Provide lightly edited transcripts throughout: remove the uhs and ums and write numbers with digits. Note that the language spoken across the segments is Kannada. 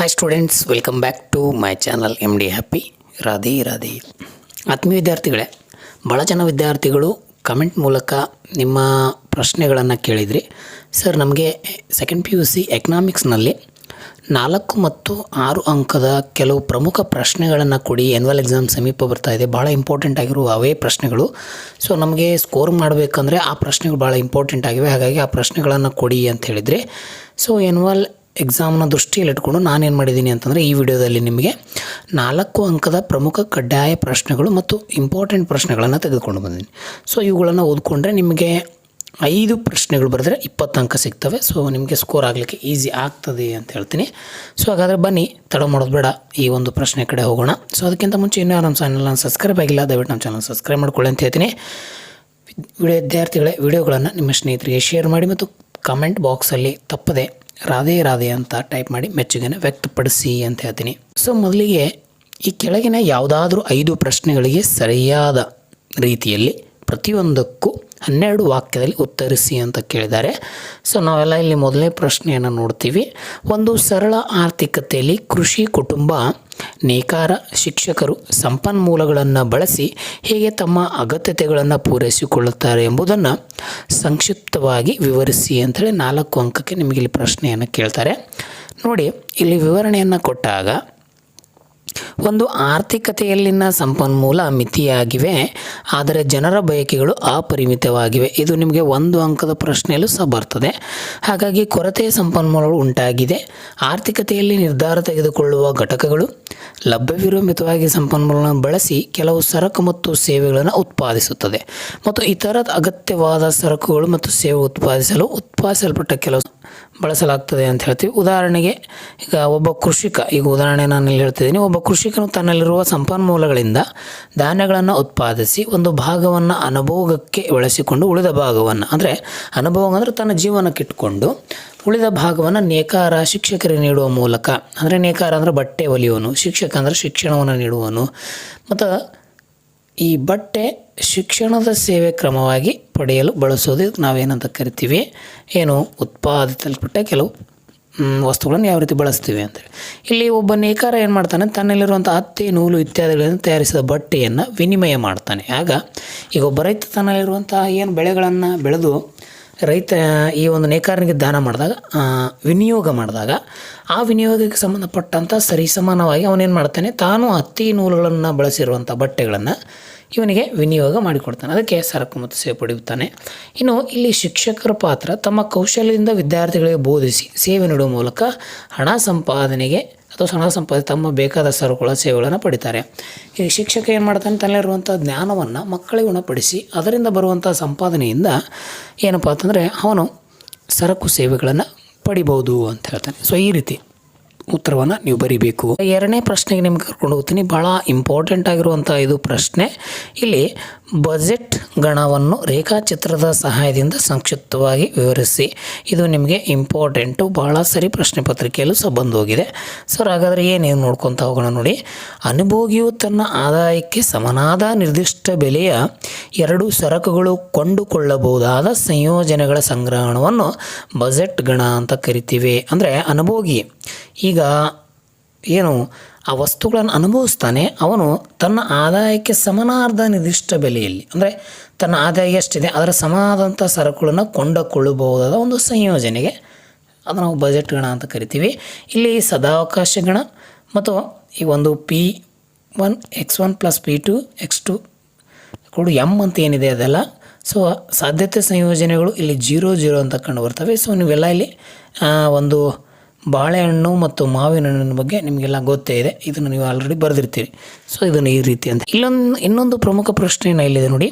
Hi students, welcome back to my channel MD happy. Radhe Radhe. ಆತ್ಮೀಯ ವಿದ್ಯಾರ್ಥಿಗಳೇ, ಭಾಳ ಜನ ವಿದ್ಯಾರ್ಥಿಗಳು ಕಮೆಂಟ್ ಮೂಲಕ ನಿಮ್ಮ ಪ್ರಶ್ನೆಗಳನ್ನು ಕೇಳಿದ್ರಿ. ಸರ್, ನಮಗೆ ಸೆಕೆಂಡ್ PUC ಎಕನಾಮಿಕ್ಸ್ನಲ್ಲಿ 4 ಮತ್ತು 6 ಅಂಕದ ಕೆಲವು ಪ್ರಮುಖ ಪ್ರಶ್ನೆಗಳನ್ನು ಕೊಡಿ, ಆ್ಯನ್ಯುವಲ್ ಎಕ್ಸಾಮ್ ಸಮೀಪ ಬರ್ತಾ ಇದೆ, ಭಾಳ ಇಂಪಾರ್ಟೆಂಟ್ ಆಗಿರುವ ಅವೇ ಪ್ರಶ್ನೆಗಳು. ಸೊ ನಮಗೆ ಸ್ಕೋರ್ ಮಾಡಬೇಕಂದ್ರೆ ಆ ಪ್ರಶ್ನೆಗಳು ಭಾಳ ಇಂಪಾರ್ಟೆಂಟ್ ಆಗಿವೆ, ಹಾಗಾಗಿ ಆ ಪ್ರಶ್ನೆಗಳನ್ನು ಕೊಡಿ ಅಂತ ಹೇಳಿದರೆ, ಸೊ ಆ್ಯನ್ಯುವಲ್ ಎಕ್ಸಾಮ್ನ ದೃಷ್ಟಿಯಲ್ಲಿ ಇಟ್ಕೊಂಡು ನಾನೇನು ಮಾಡಿದ್ದೀನಿ ಅಂತಂದರೆ ಈ ವಿಡಿಯೋದಲ್ಲಿ ನಿಮಗೆ 4 ಅಂಕದ ಪ್ರಮುಖ ಕಡ್ಡಾಯ ಪ್ರಶ್ನೆಗಳು ಮತ್ತು ಇಂಪಾರ್ಟೆಂಟ್ ಪ್ರಶ್ನೆಗಳನ್ನು ತೆಗೆದುಕೊಂಡು ಬಂದಿದ್ದೀನಿ. ಸೊ ಇವುಗಳನ್ನು ಓದ್ಕೊಂಡ್ರೆ ನಿಮಗೆ 5 ಪ್ರಶ್ನೆಗಳು ಬರೆದ್ರೆ 20 ಅಂಕ ಸಿಗ್ತವೆ. ಸೊ ನಿಮಗೆ ಸ್ಕೋರ್ ಆಗಲಿಕ್ಕೆ ಈಸಿ ಆಗ್ತದೆ ಅಂತ ಹೇಳ್ತೀನಿ. ಸೊ ಹಾಗಾದರೆ ಬನ್ನಿ, ತಡ ಮಾಡೋದು ಬೇಡ, ಈ ಒಂದು ಪ್ರಶ್ನೆ ಕಡೆ ಹೋಗೋಣ. ಸೊ ಅದಕ್ಕಿಂತ ಮುಂಚೆ ಇನ್ನೂ ನಮ್ಮ ಚಾನಲ್ನ ಸಬ್ಸ್ಕ್ರೈಬ್ ಆಗಿಲ್ಲ, ದಯವಿಟ್ಟು ನಮ್ಮ ಚಾನಲ್ ಸಬ್ಸ್ಕ್ರೈಬ್ ಮಾಡ್ಕೊಳ್ಳಿ ಅಂತ ಹೇಳ್ತೀನಿ. ವಿದ್ಯಾರ್ಥಿಗಳೇ, ವಿಡಿಯೋಗಳನ್ನು ನಿಮ್ಮ ಸ್ನೇಹಿತರಿಗೆ ಶೇರ್ ಮಾಡಿ ಮತ್ತು ಕಮೆಂಟ್ ಬಾಕ್ಸಲ್ಲಿ ತಪ್ಪದೆ ರಾಧೆ ರಾಧೆ ಅಂತ ಟೈಪ್ ಮಾಡಿ ಮೆಚ್ಚುಗೆನ ವ್ಯಕ್ತಪಡಿಸಿ ಅಂತ ಹೇಳ್ತೀನಿ. ಸೊ ಮೊದಲಿಗೆ ಈ ಕೆಳಗಿನ ಯಾವುದಾದ್ರೂ 5 ಪ್ರಶ್ನೆಗಳಿಗೆ ಸರಿಯಾದ ರೀತಿಯಲ್ಲಿ ಪ್ರತಿಯೊಂದಕ್ಕೂ 12 ವಾಕ್ಯದಲ್ಲಿ ಉತ್ತರಿಸಿ ಅಂತ ಕೇಳಿದ್ದಾರೆ. ಸೊ ನಾವೆಲ್ಲ ಇಲ್ಲಿ ಮೊದಲನೇ ಪ್ರಶ್ನೆಯನ್ನು ನೋಡ್ತೀವಿ. ಒಂದು ಸರಳ ಆರ್ಥಿಕತೆಯಲ್ಲಿ ಕೃಷಿ ಕುಟುಂಬ, ನೇಕಾರ, ಶಿಕ್ಷಕರು ಸಂಪನ್ಮೂಲಗಳನ್ನು ಬಳಸಿ ಹೇಗೆ ತಮ್ಮ ಅಗತ್ಯತೆಗಳನ್ನು ಪೂರೈಸಿಕೊಳ್ಳುತ್ತಾರೆ ಎಂಬುದನ್ನು ಸಂಕ್ಷಿಪ್ತವಾಗಿ ವಿವರಿಸಿ ಅಂಥೇಳಿ 4 ಅಂಕಕ್ಕೆ ನಿಮಗೆ ಇಲ್ಲಿ ಪ್ರಶ್ನೆಯನ್ನು ಕೇಳ್ತಾರೆ. ನೋಡಿ, ಇಲ್ಲಿ ವಿವರಣೆಯನ್ನು ಕೊಟ್ಟಾಗ ಒಂದು ಆರ್ಥಿಕತೆಯಲ್ಲಿನ ಸಂಪನ್ಮೂಲ ಮಿತಿಯಾಗಿವೆ, ಆದರೆ ಜನರ ಬಯಕೆಗಳು ಅಪರಿಮಿತವಾಗಿವೆ. ಇದು ನಿಮಗೆ 1 ಅಂಕದ ಪ್ರಶ್ನೆಯಲ್ಲೂ ಸಹ ಬರ್ತದೆ. ಹಾಗಾಗಿ ಕೊರತೆಯ ಸಂಪನ್ಮೂಲಗಳು ಉಂಟಾಗಿದೆ. ಆರ್ಥಿಕತೆಯಲ್ಲಿ ನಿರ್ಧಾರ ತೆಗೆದುಕೊಳ್ಳುವ ಘಟಕಗಳು ಲಭ್ಯವಿರುವ ಮಿತವಾಗಿ ಸಂಪನ್ಮೂಲಗಳನ್ನು ಬಳಸಿ ಕೆಲವು ಸರಕು ಮತ್ತು ಸೇವೆಗಳನ್ನು ಉತ್ಪಾದಿಸುತ್ತದೆ ಮತ್ತು ಇತರ ಅಗತ್ಯವಾದ ಸರಕುಗಳು ಮತ್ತು ಸೇವೆ ಉತ್ಪಾದಿಸಲು ಉತ್ಪಾದಿಸಲ್ಪಟ್ಟ ಕೆಲವು ಬಳಸಲಾಗ್ತದೆ ಅಂತ ಹೇಳ್ತೀವಿ. ಉದಾಹರಣೆಗೆ, ಈಗ ಒಬ್ಬ ಕೃಷಿಕ, ಈಗ ಉದಾಹರಣೆ ನಾನು ಇಲ್ಲಿ ಹೇಳ್ತಿದ್ದೀನಿ, ಒಬ್ಬ ಕೃಷಿಕನು ತನ್ನಲ್ಲಿರುವ ಸಂಪನ್ಮೂಲಗಳಿಂದ ಧಾನ್ಯಗಳನ್ನು ಉತ್ಪಾದಿಸಿ ಒಂದು ಭಾಗವನ್ನು ಅನುಭೋಗಕ್ಕೆ ಬಳಸಿಕೊಂಡು ಉಳಿದ ಭಾಗವನ್ನು, ಅಂದರೆ ಅನುಭೋಗ ಅಂದರೆ ತನ್ನ ಜೀವನಕ್ಕೆ ಇಟ್ಕೊಂಡು ಉಳಿದ ಭಾಗವನ್ನು ನೇಕಾರ, ಶಿಕ್ಷಕರಿಗೆ ನೀಡುವ ಮೂಲಕ, ಅಂದರೆ ನೇಕಾರ ಅಂದರೆ ಬಟ್ಟೆ ಹೊಲಿಯುವನು, ಶಿಕ್ಷಕ ಅಂದರೆ ಶಿಕ್ಷಣವನ್ನು ನೀಡುವನು, ಮತ್ತು ಈ ಬಟ್ಟೆ ಶಿಕ್ಷಣದ ಸೇವೆ ಕ್ರಮವಾಗಿ ಪಡೆಯಲು ಬಳಸೋದು ನಾವೇನಂತ ಕರಿತೀವಿ, ಏನು ಉತ್ಪಾದಿಸಲ್ಪಟ್ಟ ಕೆಲವು ವಸ್ತುಗಳನ್ನು ಯಾವ ರೀತಿ ಬಳಸ್ತೀವಿ ಅಂತೇಳಿ. ಇಲ್ಲಿ ಒಬ್ಬ ನೇಕಾರ ಏನು ಮಾಡ್ತಾನೆ, ತನ್ನಲ್ಲಿರುವಂಥ ಹತ್ತಿ, ನೂಲು ಇತ್ಯಾದಿಗಳಿಂದ ತಯಾರಿಸಿದ ಬಟ್ಟೆಯನ್ನು ವಿನಿಮಯ ಮಾಡ್ತಾನೆ. ಆಗ ಈಗ ಒಬ್ಬ ರೈತ ತನ್ನಲ್ಲಿರುವಂಥ ಏನು ಬೆಳೆಗಳನ್ನು ಬೆಳೆದು ರೈತ ಈ ಒಂದು ನೇಕಾರನಿಗೆ ದಾನ ಮಾಡಿದಾಗ, ವಿನಿಯೋಗ ಮಾಡಿದಾಗ, ಆ ವಿನಿಯೋಗಕ್ಕೆ ಸಂಬಂಧಪಟ್ಟಂಥ ಸರಿಸಮಾನವಾಗಿ ಅವನೇನು ಮಾಡ್ತಾನೆ, ತಾನು ಹತ್ತಿ ನೂಲುಗಳನ್ನು ಬಳಸಿರುವಂಥ ಬಟ್ಟೆಗಳನ್ನು ಇವನಿಗೆ ವಿನಿಯೋಗ ಮಾಡಿಕೊಡ್ತಾನೆ. ಅದಕ್ಕೆ ಸರಕು ಮತ್ತು ಸೇವೆ ಪಡೆಯುತ್ತಾನೆ. ಇನ್ನು ಇಲ್ಲಿ ಶಿಕ್ಷಕರ ಪಾತ್ರ, ತಮ್ಮ ಕೌಶಲ್ಯದಿಂದ ವಿದ್ಯಾರ್ಥಿಗಳಿಗೆ ಬೋಧಿಸಿ ಸೇವೆ ನೀಡುವ ಮೂಲಕ ಹಣ ಸಂಪಾದನೆಗೆ ಅಥವಾ ಹಣ ಸಂಪಾದನೆ ತಮ್ಮ ಬೇಕಾದ ಸರಕುಗಳ ಸೇವೆಗಳನ್ನು ಪಡಿತಾರೆ. ಈ ಶಿಕ್ಷಕ ಏನು ಮಾಡ್ತಾನೆ, ತನ್ನಲ್ಲಿರುವಂಥ ಜ್ಞಾನವನ್ನು ಮಕ್ಕಳಿಗೆ ಗುಣಪಡಿಸಿ ಅದರಿಂದ ಬರುವಂಥ ಸಂಪಾದನೆಯಿಂದ ಏನಪ್ಪ ಅಂತಂದರೆ ಅವನು ಸರಕು ಸೇವೆಗಳನ್ನು ಪಡಿಬೋದು ಅಂತ ಹೇಳ್ತಾನೆ. ಸೊ ಈ ರೀತಿ ಉತ್ತರವನ್ನು ನೀವು ಬರೀಬೇಕು. 2ನೇ ಪ್ರಶ್ನೆಗೆ ನಿಮ್ಗೆ ಕರ್ಕೊಂಡು ಹೋಗ್ತೀನಿ. ಭಾಳ ಇಂಪಾರ್ಟೆಂಟ್ ಆಗಿರುವಂಥ ಇದು ಪ್ರಶ್ನೆ. ಇಲ್ಲಿ ಬಜೆಟ್ ಗಣವನ್ನು ರೇಖಾಚಿತ್ರದ ಸಹಾಯದಿಂದ ಸಂಕ್ಷಿಪ್ತವಾಗಿ ವಿವರಿಸಿ. ಇದು ನಿಮಗೆ ಇಂಪಾರ್ಟೆಂಟು, ಭಾಳ ಸರಿ ಪ್ರಶ್ನೆ ಪತ್ರಿಕೆಯಲ್ಲೂ ಸಹ ಬಂದು ಹೋಗಿದೆ. ಸರ್, ಹಾಗಾದರೆ ಏನೇನು ನೋಡ್ಕೊತಾ ಹೋಗೋಣ ನೋಡಿ. ಅನುಭೋಗಿಯು ತನ್ನ ಆದಾಯಕ್ಕೆ ಸಮನಾದ ನಿರ್ದಿಷ್ಟ ಬೆಲೆಯ 2 ಸರಕುಗಳು ಕೊಂಡುಕೊಳ್ಳಬಹುದಾದ ಸಂಯೋಜನೆಗಳ ಸಂಗ್ರಹಣವನ್ನು ಬಜೆಟ್ ಗಣ ಅಂತ ಕರಿತೀವಿ. ಅಂದರೆ ಅನುಭೋಗಿ ಈಗ ಏನು ಆ ವಸ್ತುಗಳನ್ನು ಅನುಭವಿಸ್ತಾನೆ, ಅವನು ತನ್ನ ಆದಾಯಕ್ಕೆ ಸಮನಾದ ನಿರ್ದಿಷ್ಟ ಬೆಲೆಯಲ್ಲಿ, ಅಂದರೆ ತನ್ನ ಆದಾಯ ಎಷ್ಟಿದೆ ಅದರ ಸಮನಾದಂಥ ಸರಕುಗಳನ್ನು ಕೊಂಡುಕೊಳ್ಳಬಹುದಾದ ಒಂದು ಸಂಯೋಜನೆಗೆ ಅದು ನಾವು ಬಜೆಟ್ ಗಣ ಅಂತ ಕರಿತೀವಿ. ಇಲ್ಲಿ ಸದಾವಕಾಶ ಗಣ ಮತ್ತು ಈ ಒಂದು P1 X1 + P2 X2 M ಅಂತ ಏನಿದೆ ಅದೆಲ್ಲ. ಸೊ ಸಾಧ್ಯತೆ ಸಂಯೋಜನೆಗಳು ಇಲ್ಲಿ 0 0 ಅಂತ ಕಂಡು ಬರ್ತವೆ. ಸೊ ನೀವೆಲ್ಲ ಇಲ್ಲಿ ಒಂದು ಬಾಳೆಹಣ್ಣು ಮತ್ತು ಮಾವಿನ ಹಣ್ಣಿನ ಬಗ್ಗೆ ನಿಮಗೆಲ್ಲ ಗೊತ್ತೇ ಇದೆ, ಇದನ್ನು ನೀವು ಆಲ್ರೆಡಿ ಬರೆದಿರ್ತೀರಿ. ಸೊ ಇದನ್ನು ಈ ರೀತಿ ಅಂತ. ಇನ್ನೊಂದು ಪ್ರಮುಖ ಪ್ರಶ್ನೆಯನ್ನು ಇಲ್ಲಿದೆ ನೋಡಿ.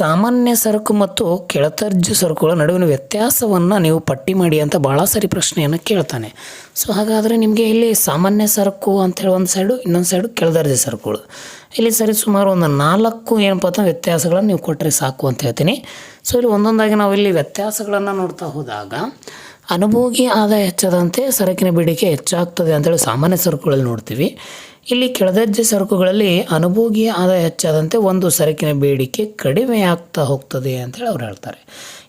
ಸಾಮಾನ್ಯ ಸರಕು ಮತ್ತು ಕೆಳದರ್ಜೆ ಸರಕುಗಳ ನಡುವಿನ ವ್ಯತ್ಯಾಸವನ್ನು ನೀವು ಪಟ್ಟಿ ಮಾಡಿ ಅಂತ ಭಾಳ ಸರಿ ಪ್ರಶ್ನೆಯನ್ನು ಕೇಳ್ತಾನೆ. ಸೊ ಹಾಗಾದರೆ ನಿಮಗೆ ಇಲ್ಲಿ ಸಾಮಾನ್ಯ ಸರಕು ಅಂಥೇಳಿ ಒಂದು ಸೈಡು, ಇನ್ನೊಂದು ಸೈಡು ಕೆಳದರ್ಜೆ ಸರಕುಗಳು. ಇಲ್ಲಿ ಸರಿ ಸುಮಾರು ಒಂದು 4 ಏನಪ್ಪ ಅಂತ ವ್ಯತ್ಯಾಸಗಳನ್ನು ನೀವು ಕೊಟ್ಟರೆ ಸಾಕು ಅಂತ ಹೇಳ್ತೀನಿ. ಸೊ ಇಲ್ಲಿ ಒಂದೊಂದಾಗಿ ನಾವು ಇಲ್ಲಿ ವ್ಯತ್ಯಾಸಗಳನ್ನು ನೋಡ್ತಾ ಹೋದಾಗ, ಅನುಭೋಗಿ ಆದಾಯ ಹೆಚ್ಚಾದಂತೆ ಸರಕಿನ ಬೇಡಿಕೆ ಹೆಚ್ಚಾಗ್ತದೆ ಅಂತೇಳಿ ಸಾಮಾನ್ಯ ಸರಕುಗಳಲ್ಲಿ ನೋಡ್ತೀವಿ. ಇಲ್ಲಿ ಕೆಳದರ್ಜೆ ಸರಕುಗಳಲ್ಲಿ ಅನುಭೋಗಿಯ ಆದಾಯ ಹೆಚ್ಚಾದಂತೆ ಒಂದು ಸರಕಿನ ಬೇಡಿಕೆ ಕಡಿಮೆ ಆಗ್ತಾ ಹೋಗ್ತದೆ ಅಂತೇಳಿ ಅವ್ರು ಹೇಳ್ತಾರೆ.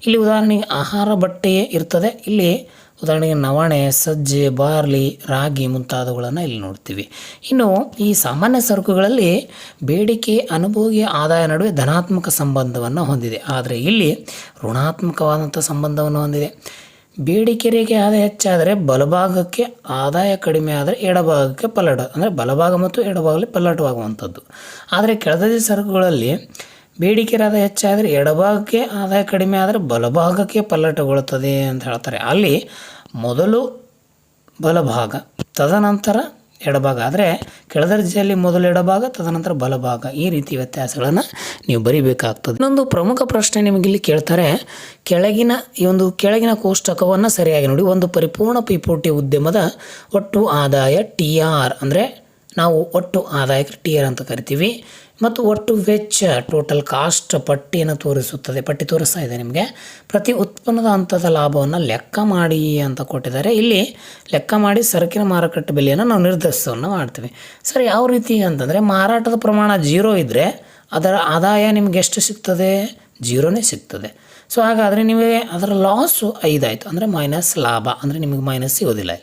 ಇಲ್ಲಿ ಉದಾಹರಣೆಗೆ ಆಹಾರ, ಬಟ್ಟೆಯೇ ಇರ್ತದೆ, ಇಲ್ಲಿ ಉದಾಹರಣೆಗೆ ನವಣೆ, ಸಜ್ಜೆ, ಬಾರ್ಲಿ, ರಾಗಿ ಮುಂತಾದವುಗಳನ್ನು ಇಲ್ಲಿ ನೋಡ್ತೀವಿ. ಇನ್ನು ಈ ಸಾಮಾನ್ಯ ಸರಕುಗಳಲ್ಲಿ ಬೇಡಿಕೆ, ಅನುಭೋಗಿ, ಆದಾಯ ನಡುವೆ ಧನಾತ್ಮಕ ಸಂಬಂಧವನ್ನು ಹೊಂದಿದೆ. ಆದರೆ ಇಲ್ಲಿ ಋಣಾತ್ಮಕವಾದಂಥ ಸಂಬಂಧವನ್ನು ಹೊಂದಿದೆ. ಬೇಡಿಕೆ ರೇಖೆ ಆದಾಯ ಹೆಚ್ಚಾದರೆ ಬಲಭಾಗಕ್ಕೆ, ಆದಾಯ ಕಡಿಮೆ ಆದರೆ ಎಡಭಾಗಕ್ಕೆ ಪಲ್ಲಟ, ಅಂದರೆ ಬಲಭಾಗ ಮತ್ತು ಎಡಭಾಗದಲ್ಲಿ ಪಲ್ಲಟವಾಗುವಂಥದ್ದು. ಆದರೆ ಕೆಳದಿ ಸರಕುಗಳಲ್ಲಿ ಬೇಡಿಕೆ ಆದಾಯ ಹೆಚ್ಚಾದರೆ ಎಡಭಾಗಕ್ಕೆ, ಆದಾಯ ಕಡಿಮೆ ಆದರೆ ಬಲಭಾಗಕ್ಕೆ ಪಲ್ಲಟಗೊಳ್ಳುತ್ತದೆ ಅಂತ ಹೇಳ್ತಾರೆ. ಅಲ್ಲಿ ಮೊದಲು ಬಲಭಾಗ, ತದನಂತರ ಎಡಭಾಗ. ಆದರೆ ಕೆಳದರ್ಜೆಯಲ್ಲಿ ಮೊದಲು ಎಡಭಾಗ, ತದನಂತರ ಬಲಭಾಗ. ಈ ರೀತಿ ವ್ಯತ್ಯಾಸಗಳನ್ನು ನೀವು ಬರಿಬೇಕಾಗ್ತದೆ. ಇನ್ನೊಂದು ಪ್ರಮುಖ ಪ್ರಶ್ನೆ ನಿಮಗಿಲ್ಲಿ ಕೇಳ್ತಾರೆ, ಕೆಳಗಿನ ಕೋಷ್ಟಕವನ್ನು ಸರಿಯಾಗಿ ನೋಡಿ. ಒಂದು ಪರಿಪೂರ್ಣ ಪೈಪೋಟಿ ಉದ್ಯಮದ ಒಟ್ಟು ಆದಾಯ TR, ಅಂದರೆ ನಾವು ಒಟ್ಟು ಆದಾಯಕ್ಕೆ TR ಅಂತ ಕರಿತೀವಿ, ಮತ್ತು ಒಟ್ಟು ವೆಚ್ಚ ಟೋಟಲ್ ಕಾಸ್ಟ್ ಪಟ್ಟಿಯನ್ನು ತೋರಿಸುತ್ತದೆ. ಪಟ್ಟಿ ತೋರಿಸ್ತಾ ಇದೆ ನಿಮಗೆ. ಪ್ರತಿ ಉತ್ಪನ್ನದ ಹಂತದ ಲಾಭವನ್ನು ಲೆಕ್ಕ ಮಾಡಿ ಅಂತ ಕೊಟ್ಟಿದ್ದಾರೆ. ಇಲ್ಲಿ ಲೆಕ್ಕ ಮಾಡಿ ಸರಕಿನ ಮಾರುಕಟ್ಟೆ ಬೆಲೆಯನ್ನು ನಾವು ನಿರ್ಧರಿಸೋವನ್ನು ಮಾಡ್ತೀವಿ. ಸರಿ, ಯಾವ ರೀತಿ ಅಂತಂದರೆ ಮಾರಾಟದ ಪ್ರಮಾಣ 0 ಇದ್ದರೆ ಅದರ ಆದಾಯ ನಿಮಗೆ ಎಷ್ಟು ಸಿಗ್ತದೆ? 0ನೇ ಸಿಗ್ತದೆ. ಸೊ ಹಾಗಾದರೆ ನಿಮಗೆ ಅದರ ಲಾಸು 5 ಆಯಿತು, ಅಂದರೆ ಮೈನಸ್ ಲಾಭ, ಅಂದರೆ ನಿಮಗೆ ಮೈನಸ್ ಸಿಗೋದಿಲ್ಲ.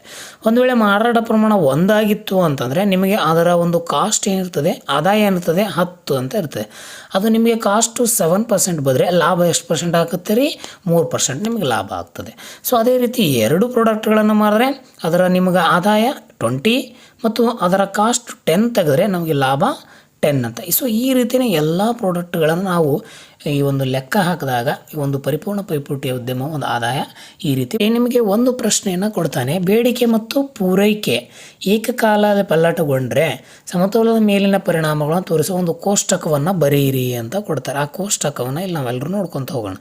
ಒಂದು ವೇಳೆ ಮಾರಾಟ ಪ್ರಮಾಣ 1 ಆಗಿತ್ತು ಅಂತಂದರೆ ನಿಮಗೆ ಅದರ ಒಂದು ಕಾಸ್ಟ್ ಏನಿರ್ತದೆ, ಆದಾಯ ಏನಿರ್ತದೆ 10 ಅಂತ ಇರ್ತದೆ. ಅದು ನಿಮಗೆ ಕಾಸ್ಟು 7% ಬಂದರೆ ಲಾಭ ಎಷ್ಟು ಪರ್ಸೆಂಟ್ ಆಗುತ್ತೆ ರೀ? 3% ನಿಮಗೆ ಲಾಭ ಆಗ್ತದೆ. ಸೊ ಅದೇ ರೀತಿ 2 ಪ್ರಾಡಕ್ಟ್ಗಳನ್ನು ಮಾರಿದ್ರೆ ಅದರ ನಿಮಗೆ ಆದಾಯ 20 ಮತ್ತು ಅದರ ಕಾಸ್ಟ್ 10 ತೆಗೆದ್ರೆ ನಮಗೆ ಲಾಭ 10 ಅಂತ. ಸೊ ಈ ರೀತಿಯೇ ಎಲ್ಲ ಪ್ರಾಡಕ್ಟ್ಗಳನ್ನು ನಾವು ಈ ಒಂದು ಲೆಕ್ಕ ಹಾಕಿದಾಗ ಈ ಒಂದು ಪರಿಪೂರ್ಣ ಪೈಪೋಟಿಯ ಉದ್ಯಮ ಒಂದು ಆದಾಯ ಈ ರೀತಿ. ನಿಮಗೆ ಒಂದು ಪ್ರಶ್ನೆಯನ್ನು ಕೊಡ್ತಾನೆ, ಬೇಡಿಕೆ ಮತ್ತು ಪೂರೈಕೆ ಏಕಕಾಲದಲ್ಲಿ ಪಲ್ಲಟಗೊಂಡ್ರೆ ಸಮತೋಲನದ ಮೇಲಿನ ಪರಿಣಾಮಗಳನ್ನು ತೋರಿಸುವ ಒಂದು ಕೋಷ್ಟಕವನ್ನು ಬರೆಯಿರಿ ಅಂತ ಕೊಡ್ತಾರೆ. ಆ ಕೋಷ್ಟಕವನ್ನು ಇಲ್ಲಿ ನಾವೆಲ್ಲರೂ ನೋಡ್ಕೊತ ಹೋಗೋಣ.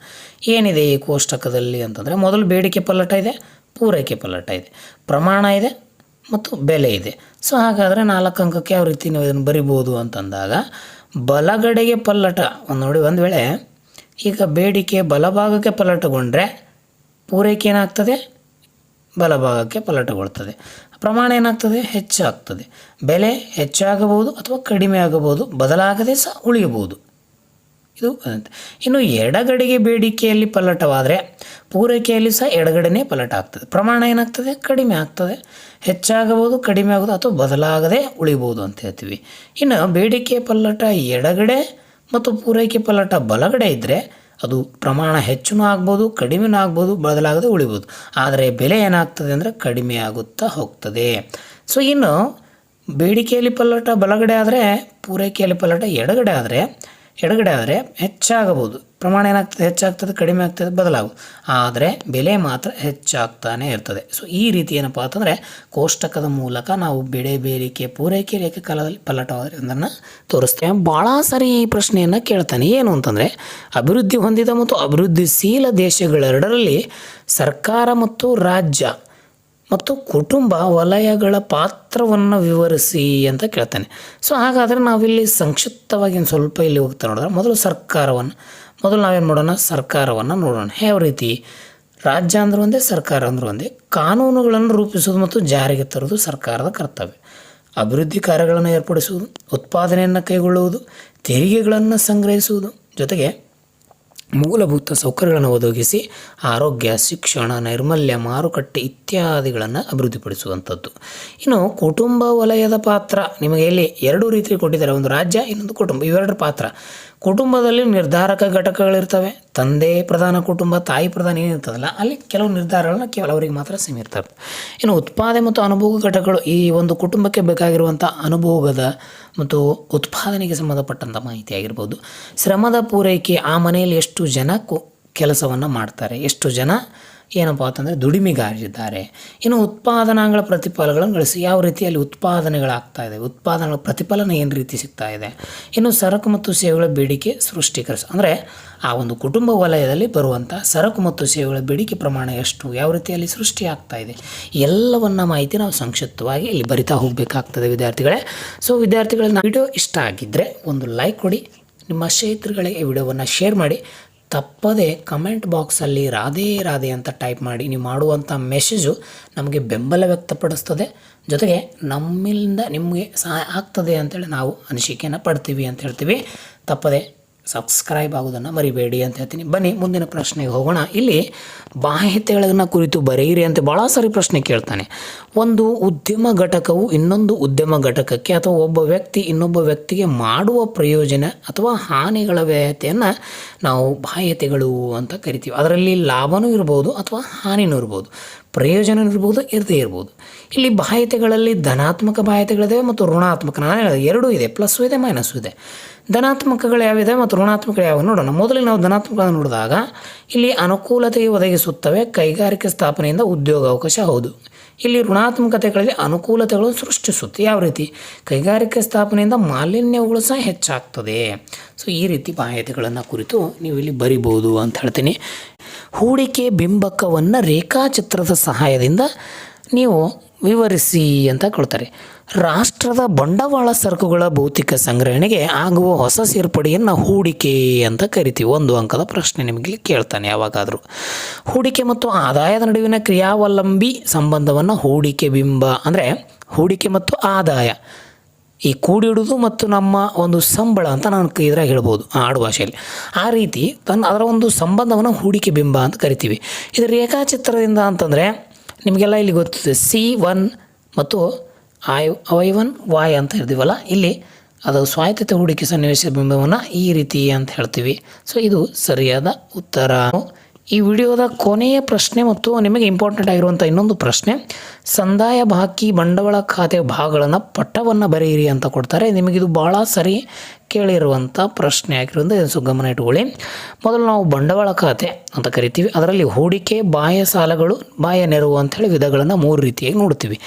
ಏನಿದೆ ಈ ಕೋಷ್ಟಕದಲ್ಲಿ ಅಂತಂದರೆ, ಮೊದಲು ಬೇಡಿಕೆ ಪಲ್ಲಟ ಇದೆ, ಪೂರೈಕೆ ಪಲ್ಲಟ ಇದೆ, ಪ್ರಮಾಣ ಇದೆ ಮತ್ತು ಬೆಲೆ ಇದೆ. ಸೊ ಹಾಗಾದರೆ 4 ಅಂಕಕ್ಕೆ ಯಾವ ರೀತಿ ನಾವು ಇದನ್ನು ಬರಿಬೋದು ಅಂತಂದಾಗ, ಬಲಗಡೆಗೆ ಪಲ್ಲಟ ನೋಡಿ. ಒಂದು ವೇಳೆ ಈಗ ಬೇಡಿಕೆ ಬಲಭಾಗಕ್ಕೆ ಪಲ್ಲಟಗೊಂಡ್ರೆ ಪೂರೈಕೆ ಏನಾಗ್ತದೆ? ಬಲಭಾಗಕ್ಕೆ ಪಲ್ಲಟಗೊಳ್ತದೆ. ಪ್ರಮಾಣ ಏನಾಗ್ತದೆ? ಹೆಚ್ಚಾಗ್ತದೆ. ಬೆಲೆ ಹೆಚ್ಚಾಗಬಹುದು ಅಥವಾ ಕಡಿಮೆ ಆಗಬಹುದು, ಬದಲಾಗದೆ ಸಹ ಉಳಿಯಬಹುದು. ಇದು ಇನ್ನು ಎಡಗಡೆಗೆ ಬೇಡಿಕೆಯಲ್ಲಿ ಪಲ್ಲಟವಾದರೆ ಪೂರೈಕೆಯಲ್ಲಿ ಸಹ ಎಡಗಡೆನೇ ಪಲ್ಲಟ ಆಗ್ತದೆ. ಪ್ರಮಾಣ ಏನಾಗ್ತದೆ? ಕಡಿಮೆ ಆಗ್ತದೆ. ಹೆಚ್ಚಾಗಬಹುದು, ಕಡಿಮೆ ಆಗೋದು ಅಥವಾ ಬದಲಾಗದೆ ಉಳಿಬೋದು ಅಂತ ಹೇಳ್ತೀವಿ. ಇನ್ನು ಬೇಡಿಕೆ ಪಲ್ಲಟ ಎಡಗಡೆ ಮತ್ತು ಪೂರೈಕೆ ಪಲ್ಲಟ ಬಲಗಡೆ ಇದ್ದರೆ ಅದು ಪ್ರಮಾಣ ಹೆಚ್ಚೂ ಆಗ್ಬೋದು, ಕಡಿಮೆನೂ ಆಗ್ಬೋದು, ಬದಲಾಗದೆ ಉಳಿಬೋದು. ಆದರೆ ಬೆಲೆ ಏನಾಗ್ತದೆ ಅಂದರೆ ಕಡಿಮೆ ಆಗುತ್ತಾ ಹೋಗ್ತದೆ. ಸೊ ಇನ್ನು ಬೇಡಿಕೆಯಲ್ಲಿ ಪಲ್ಲಟ ಬಲಗಡೆ ಆದರೆ, ಪೂರೈಕೆಯಲ್ಲಿ ಪಲ್ಲಟ ಎಡಗಡೆ ಆದರೆ ಹೆಚ್ಚಾಗಬಹುದು. ಪ್ರಮಾಣ ಏನಾಗ್ತದೆ? ಹೆಚ್ಚಾಗ್ತದೆ, ಕಡಿಮೆ ಆಗ್ತದೆ, ಬದಲಾಗೋದು. ಆದರೆ ಬೆಲೆ ಮಾತ್ರ ಹೆಚ್ಚಾಗ್ತಾನೆ ಇರ್ತದೆ. ಸೊ ಈ ರೀತಿ ಏನಪ್ಪ ಅಂತಂದರೆ ಕೋಷ್ಟಕದ ಮೂಲಕ ನಾವು ಬೆಳೆ, ಬೇಡಿಕೆ, ಪೂರೈಕೆ ಏಕಕಾಲದಲ್ಲಿ ಪಲ್ಲಟವಾದರೆ ಅದನ್ನು ತೋರಿಸ್ತೇವೆ. ಭಾಳ ಸಾರಿ ಈ ಪ್ರಶ್ನೆಯನ್ನು ಕೇಳ್ತಾನೆ. ಏನು ಅಂತಂದರೆ, ಅಭಿವೃದ್ಧಿ ಹೊಂದಿದ ಮತ್ತು ಅಭಿವೃದ್ಧಿಶೀಲ ದೇಶಗಳೆರಡರಲ್ಲಿ ಸರ್ಕಾರ ಮತ್ತು ರಾಜ್ಯ ಮತ್ತು ಕುಟುಂಬ ವಲಯಗಳ ಪಾತ್ರವನ್ನು ವಿವರಿಸಿ ಅಂತ ಕೇಳ್ತಾನೆ. ಸೊ ಹಾಗಾದರೆ ನಾವಿಲ್ಲಿ ಸಂಕ್ಷಿಪ್ತವಾಗಿ ಒಂದು ಸ್ವಲ್ಪ ಇಲ್ಲಿ ಹೋಗ್ತಾ ನೋಡಿದ್ರೆ, ಮೊದಲು ನಾವೇನು ಮಾಡೋಣ? ಸರ್ಕಾರವನ್ನು ನೋಡೋಣ. ಯಾವ ರೀತಿ? ರಾಜ್ಯ ಅಂದರೂ ಒಂದೇ, ಸರ್ಕಾರ ಅಂದರೂ ಒಂದೇ. ಕಾನೂನುಗಳನ್ನು ರೂಪಿಸುವುದು ಮತ್ತು ಜಾರಿಗೆ ತರುವುದು ಸರ್ಕಾರದ ಕರ್ತವ್ಯ. ಅಭಿವೃದ್ಧಿ ಕಾರ್ಯಗಳನ್ನು ಏರ್ಪಡಿಸುವುದು, ಉತ್ಪಾದನೆಯನ್ನು ಕೈಗೊಳ್ಳುವುದು, ತೆರಿಗೆಗಳನ್ನು ಸಂಗ್ರಹಿಸುವುದು, ಜೊತೆಗೆ ಮೂಲಭೂತ ಸೌಕರ್ಯಗಳನ್ನು ಒದಗಿಸಿ ಆರೋಗ್ಯ, ಶಿಕ್ಷಣ, ನೈರ್ಮಲ್ಯ, ಮಾರುಕಟ್ಟೆ ಇತ್ಯಾದಿಗಳನ್ನು ಅಭಿವೃದ್ಧಿಪಡಿಸುವಂಥದ್ದು. ಇನ್ನು ಕುಟುಂಬ ವಲಯದ ಪಾತ್ರ ನಿಮಗೆ ಇಲ್ಲಿ 2 ರೀತಿ ಕೊಟ್ಟಿದ್ದಾರೆ. ಒಂದು ರಾಜ್ಯ, ಇನ್ನೊಂದು ಕುಟುಂಬ. ಇವೆರಡರ ಪಾತ್ರ. ಕುಟುಂಬದಲ್ಲಿ ನಿರ್ಧಾರಕ ಘಟಕಗಳಿರ್ತವೆ. ತಂದೆ ಪ್ರಧಾನ ಕುಟುಂಬ, ತಾಯಿ ಪ್ರಧಾನ ಏನಿರ್ತದಲ್ಲ, ಅಲ್ಲಿ ಕೆಲವು ನಿರ್ಧಾರಗಳನ್ನ ಕೇವಲ ಅವರಿಗೆ ಮಾತ್ರ ಸೀಮಿತ. ಇನ್ನು ಉತ್ಪಾದನೆ ಮತ್ತು ಅನುಭೋಗ ಘಟಕಗಳು ಈ ಒಂದು ಕುಟುಂಬಕ್ಕೆ ಬೇಕಾಗಿರುವಂಥ ಅನುಭೋಗದ ಮತ್ತು ಉತ್ಪಾದನೆಗೆ ಸಂಬಂಧಪಟ್ಟಂಥ ಮಾಹಿತಿ ಆಗಿರ್ಬೋದು. ಶ್ರಮದ ಪೂರೈಕೆ, ಆ ಮನೆಯಲ್ಲಿ ಎಷ್ಟು ಜನ ಕೆಲಸವನ್ನು ಮಾಡ್ತಾರೆ, ಎಷ್ಟು ಜನ ಏನಪ್ಪ ಅಂತಂದರೆ ದುಡಿಮೆಗಾರಿದ್ದಾರೆ. ಇನ್ನು ಉತ್ಪಾದನಾಂಗಳ ಪ್ರತಿಫಲಗಳನ್ನು ಗಳಿಸಿ ಯಾವ ರೀತಿಯಲ್ಲಿ ಉತ್ಪಾದನೆಗಳಾಗ್ತಾ ಇದೆ, ಉತ್ಪಾದನೆಗಳ ಪ್ರತಿಫಲನ ಏನು ರೀತಿ ಸಿಗ್ತಾ ಇದೆ. ಇನ್ನು ಸರಕು ಮತ್ತು ಸೇವೆಗಳ ಬೇಡಿಕೆ ಸೃಷ್ಟೀಕರಿಸ, ಅಂದರೆ ಆ ಒಂದು ಕುಟುಂಬ ವಲಯದಲ್ಲಿ ಬರುವಂಥ ಸರಕು ಮತ್ತು ಸೇವೆಗಳ ಬೇಡಿಕೆ ಪ್ರಮಾಣ ಎಷ್ಟು, ಯಾವ ರೀತಿಯಲ್ಲಿ ಸೃಷ್ಟಿ ಆಗ್ತಾ ಇದೆ, ಎಲ್ಲವನ್ನ ಮಾಹಿತಿ ನಾವು ಸಂಕ್ಷಿಪ್ತವಾಗಿ ಇಲ್ಲಿ ಬರಿತಾ ಹೋಗಬೇಕಾಗ್ತದೆ ವಿದ್ಯಾರ್ಥಿಗಳೇ. ಸೊ ವಿದ್ಯಾರ್ಥಿಗಳನ್ನ ವಿಡಿಯೋ ಇಷ್ಟ ಆಗಿದ್ದರೆ ಒಂದು ಲೈಕ್ ಕೊಡಿ, ನಿಮ್ಮ ಸ್ನೇಹಿತರುಗಳಿಗೆ ಈ ವಿಡಿಯೋವನ್ನು ಶೇರ್ ಮಾಡಿ. ತಪ್ಪದೆ ಕಮೆಂಟ್ ಬಾಕ್ಸಲ್ಲಿ ರಾಧೆ ರಾಧೆ ಅಂತ ಟೈಪ್ ಮಾಡಿ. ನೀವು ಮಾಡುವಂಥ ಮೆಸೇಜು ನಮಗೆ ಬೆಂಬಲ ವ್ಯಕ್ತಪಡಿಸ್ತದೆ, ಜೊತೆಗೆ ನಮ್ಮಿಂದ ನಿಮಗೆ ಸಹಾಯ ಆಗ್ತದೆ ಅಂತೇಳಿ ನಾವು ಅನಿಸಿಕೆಯನ್ನು ಪಡ್ತೀವಿ ಅಂತ ಹೇಳ್ತೀವಿ. ತಪ್ಪದೆ ಸಬ್ಸ್ಕ್ರೈಬ್ ಆಗೋದನ್ನು ಮರಿಬೇಡಿ ಅಂತ ಹೇಳ್ತೀನಿ. ಬನ್ನಿ ಮುಂದಿನ ಪ್ರಶ್ನೆಗೆ ಹೋಗೋಣ. ಇಲ್ಲಿ ಬಾಹ್ಯತೆಗಳನ್ನು ಕುರಿತು ಬರೆಯಿರಿ ಅಂತ ಭಾಳ ಸಾರಿ ಪ್ರಶ್ನೆ ಕೇಳ್ತಾನೆ. ಒಂದು ಉದ್ಯಮ ಘಟಕವು ಇನ್ನೊಂದು ಉದ್ಯಮ ಘಟಕಕ್ಕೆ ಅಥವಾ ಒಬ್ಬ ವ್ಯಕ್ತಿ ಇನ್ನೊಬ್ಬ ವ್ಯಕ್ತಿಗೆ ಮಾಡುವ ಪ್ರಯೋಜನ ಅಥವಾ ಹಾನಿಗಳ ವ್ಯಯತೆಯನ್ನು ನಾವು ಬಾಹ್ಯತೆಗಳು ಅಂತ ಕರಿತೀವಿ. ಅದರಲ್ಲಿ ಲಾಭನೂ ಇರ್ಬೋದು ಅಥವಾ ಹಾನಿನೂ ಇರ್ಬೋದು, ಪ್ರಯೋಜನ ಇರ್ಬೋದು, ಇರದೇ ಇರ್ಬೋದು. ಇಲ್ಲಿ ಬಾಹ್ಯತೆಗಳಲ್ಲಿ ಧನಾತ್ಮಕ ಬಾಹ್ಯತೆಗಳಿದ್ದಾವೆ ಮತ್ತು ಋಣಾತ್ಮಕ, ನಾನು ಹೇಳಿದೆ ಎರಡೂ ಇದೆ, ಪ್ಲಸ್ಸು ಇದೆ ಮೈನಸ್ಸು ಇದೆ. ಧನಾತ್ಮಕಗಳು ಯಾವಿದೆ ಮತ್ತು ಋಣಾತ್ಮಕಗಳು ಯಾವ ನೋಡೋಣ. ಮೊದಲಿಗೆ ನಾವು ಧನಾತ್ಮಕಗಳನ್ನು ನೋಡಿದಾಗ ಇಲ್ಲಿ ಅನುಕೂಲತೆ ಒದಗಿಸುತ್ತವೆ, ಕೈಗಾರಿಕೆ ಸ್ಥಾಪನೆಯಿಂದ ಉದ್ಯೋಗಾವಕಾಶ. ಹೌದು. ಇಲ್ಲಿ ಋಣಾತ್ಮಕತೆಗಳಲ್ಲಿ ಅನುಕೂಲತೆಗಳು ಸೃಷ್ಟಿಸುತ್ತೆ. ಯಾವ ರೀತಿ? ಕೈಗಾರಿಕೆ ಸ್ಥಾಪನೆಯಿಂದ ಮಾಲಿನ್ಯಗಳು ಸಹ ಹೆಚ್ಚಾಗ್ತದೆ. ಸೊ ಈ ರೀತಿ ಬಾಹ್ಯತೆಗಳನ್ನು ಕುರಿತು ನೀವು ಇಲ್ಲಿ ಬರಿಬೋದು ಅಂತ ಹೇಳ್ತೀನಿ. ಹೂಡಿಕೆ ಬಿಂಬಕವನ್ನು ರೇಖಾಚಿತ್ರದ ಸಹಾಯದಿಂದ ನೀವು ವಿವರಿಸಿ ಅಂತ ಕೊಡ್ತಾರೆ. ರಾಷ್ಟ್ರದ ಬಂಡವಾಳ ಸರಕುಗಳ ಭೌತಿಕ ಸಂಗ್ರಹಣೆಗೆ ಆಗುವ ಹೊಸ ಸೇರ್ಪಡೆಯನ್ನು ಹೂಡಿಕೆ ಅಂತ ಕರಿತೀವಿ. 1 ಅಂಕದ ಪ್ರಶ್ನೆ ನಿಮಗೆ ಕೇಳ್ತಾನೆ ಯಾವಾಗಾದರೂ. ಹೂಡಿಕೆ ಮತ್ತು ಆದಾಯದ ನಡುವಿನ ಕ್ರಿಯಾವಲಂಬಿ ಸಂಬಂಧವನ್ನು ಹೂಡಿಕೆ ಬಿಂಬ ಅಂದರೆ ಹೂಡಿಕೆ ಮತ್ತು ಆದಾಯ ಈ ಕೂಡಿಡುವುದು ಮತ್ತು ನಮ್ಮ ಒಂದು ಸಂಬಳ ಅಂತ ನಾನು ಇದ್ರಾಗ ಹೇಳ್ಬೋದು ಆಡು ಭಾಷೆಯಲ್ಲಿ. ಆ ರೀತಿ ಅದರ ಒಂದು ಸಂಬಂಧವನ್ನು ಹೂಡಿಕೆ ಬಿಂಬ ಅಂತ ಕರಿತೀವಿ. ಇದು ರೇಖಾಚಿತ್ರದಿಂದ ಅಂತಂದರೆ ನಿಮಗೆಲ್ಲ ಇಲ್ಲಿ ಗೊತ್ತಿದೆ, C1 ಮತ್ತು I1 Y ಅಂತ ಹೇಳ್ತೀವಲ್ಲ, ಇಲ್ಲಿ ಅದು ಸ್ವಾಯತ್ತತೆ ಹೂಡಿಕೆ ಸನ್ನಿವೇಶ ಬಿಂಬವನ್ನು ಈ ರೀತಿ ಅಂತ ಹೇಳ್ತೀವಿ. ಸೊ ಇದು ಸರಿಯಾದ ಉತ್ತರ. ಈ ವಿಡಿಯೋದ ಕೊನೆಯ ಪ್ರಶ್ನೆ ಮತ್ತು ನಿಮಗೆ ಇಂಪಾರ್ಟೆಂಟ್ ಆಗಿರುವಂಥ ಇನ್ನೊಂದು ಪ್ರಶ್ನೆ, ಸಂದಾಯ ಬಾಕಿ ಬಂಡವಾಳ ಖಾತೆ ಭಾಗಗಳನ್ನು ಪಟ್ಟವನ್ನು ಬರೆಯಿರಿ ಅಂತ ಕೊಡ್ತಾರೆ. ನಿಮಗಿದು ಭಾಳ ಸರಿ ಕೇಳಿರುವಂಥ ಪ್ರಶ್ನೆ ಆಗಿರೋದ್ರಿಂದ ಇದನ್ನು ಗಮನ ಇಟ್ಕೊಳ್ಳಿ. ಮೊದಲು ನಾವು ಬಂಡವಾಳ ಖಾತೆ ಅಂತ ಕರಿತೀವಿ. ಅದರಲ್ಲಿ ಹೂಡಿಕೆ, ಬಾಹ್ಯ ಸಾಲಗಳು, ಬಾಹ್ಯ ನೆರವು ಅಂಥೇಳಿ ವಿಧಗಳನ್ನು 3 ರೀತಿಯಾಗಿ ನೋಡ್ತೀವಿ.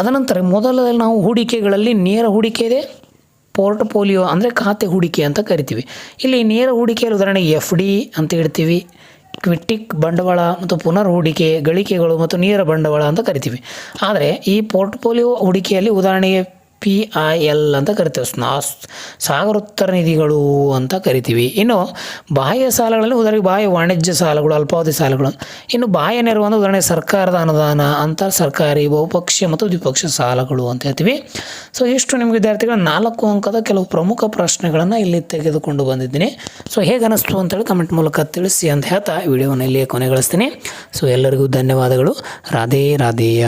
ಅದನಂತರ ಮೊದಲಲ್ಲಿ ನಾವು ಹೂಡಿಕೆಗಳಲ್ಲಿ ನೇರ ಹೂಡಿಕೆ ಇದೆ, ಪೋರ್ಟ್ಫೋಲಿಯೋ ಅಂದರೆ ಖಾತೆ ಹೂಡಿಕೆ ಅಂತ ಕರಿತೀವಿ. ಇಲ್ಲಿ ನೇರ ಹೂಡಿಕೆಯಲ್ಲಿ ಉದಾಹರಣೆ FD ಅಂತ ಹೇಳ್ತೀವಿ, ಕ್ವಿಟ್ಟಿಕ್ ಬಂಡವಾಳ ಮತ್ತು ಪುನರ್ ಹೂಡಿಕೆ, ಗಳಿಕೆಗಳು ಮತ್ತು ನೇರ ಬಂಡವಾಳ ಅಂತ ಕರಿತೀವಿ. ಆದರೆ ಈ ಪೋರ್ಟ್ಫೋಲಿಯೋ ಹೂಡಿಕೆಯಲ್ಲಿ ಉದಾಹರಣೆಗೆ PIL ಅಂತ ಕರಿತೀವಿ, ಸಾಗರೋತ್ತರ ನಿಧಿಗಳು ಅಂತ ಕರಿತೀವಿ. ಇನ್ನು ಬಾಹ್ಯ ಸಾಲಗಳಲ್ಲಿ ಉದಾಹರಣೆಗೆ ಬಾಹ್ಯ ವಾಣಿಜ್ಯ ಸಾಲಗಳು, ಅಲ್ಪಾವಧಿ ಸಾಲಗಳು. ಇನ್ನು ಬಾಹ್ಯ ನೆರವು ಅಂದರೆ ಉದಾಹರಣೆ ಸರ್ಕಾರದ ಅನುದಾನ, ಅಂತರ್ ಸರ್ಕಾರಿ, ಬಹುಪಕ್ಷೀಯ ಮತ್ತು ದ್ವಿಪಕ್ಷೀಯ ಸಾಲಗಳು ಅಂತ ಹೇಳ್ತೀವಿ. ಸೊ ಇಷ್ಟು ನಿಮಗೆ ವಿದ್ಯಾರ್ಥಿಗಳ 4 ಅಂಕದ ಕೆಲವು ಪ್ರಮುಖ ಪ್ರಶ್ನೆಗಳನ್ನು ಇಲ್ಲಿ ತೆಗೆದುಕೊಂಡು ಬಂದಿದ್ದೀನಿ. ಸೊ ಹೇಗೆ ಅನ್ನಿಸ್ತು ಅಂತೇಳಿ ಕಮೆಂಟ್ ಮೂಲಕ ತಿಳಿಸಿ ಅಂತ ಹೇಳ್ತಾ ವಿಡಿಯೋವನ್ನು ಇಲ್ಲಿಯೇ ಕೊನೆಗೊಳಿಸ್ತೀನಿ. ಸೊ ಎಲ್ಲರಿಗೂ ಧನ್ಯವಾದಗಳು. ರಾಧೇ ರಾಧೇಯ.